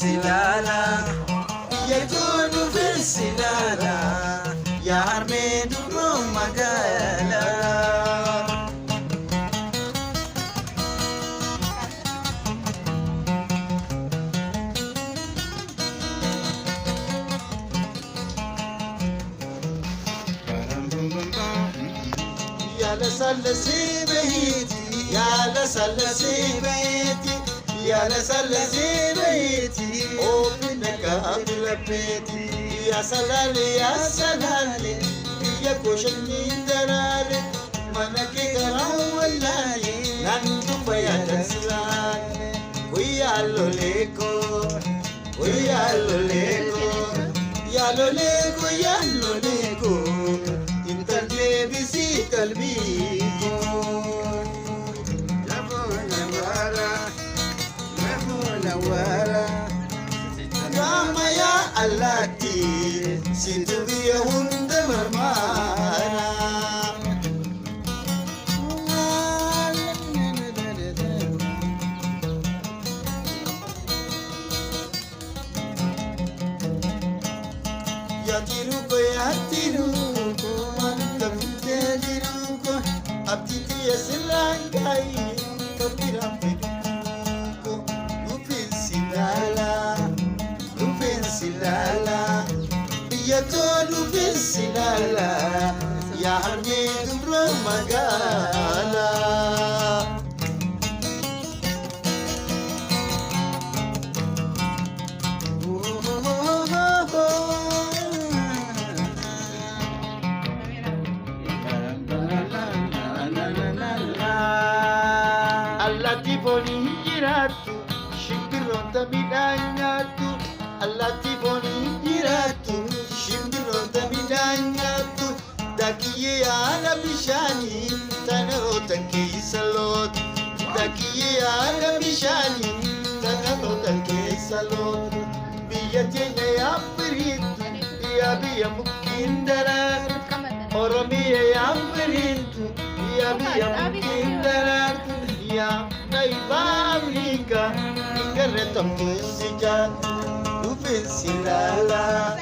silala Yetonu fil silala Ya harme duro magala Ya la salasi behiti Ya la salasi behiti Ya la salasi behiti O binaka bilapeti Ya salali Ya koshani darale Manake garam wallahi Nandu bayatan silale Kuya loleko Kuya loleko Ya loleko Ya loleko Intalbe bisi kalbiko Rama ya Allati Sintubiya hunda marmara Ya tiruko Manta fite tiruko Abditi ya silangai Kapira peduko Lupin silala Ya to lupin silala Ya harme dubro magala Allati boni jiratu Shimbironda midanyatu Allati boni jiratu Shimbironda midanyatu Dakiye ala bishani Tanaro tanke salot Dakiye ala bishani Tanaro tanke salot Biyatine ya piritu Biya mukindara Oromiye ya piritu Biya mukindara Ya naiba Afrika Ingareta musika Lupin silala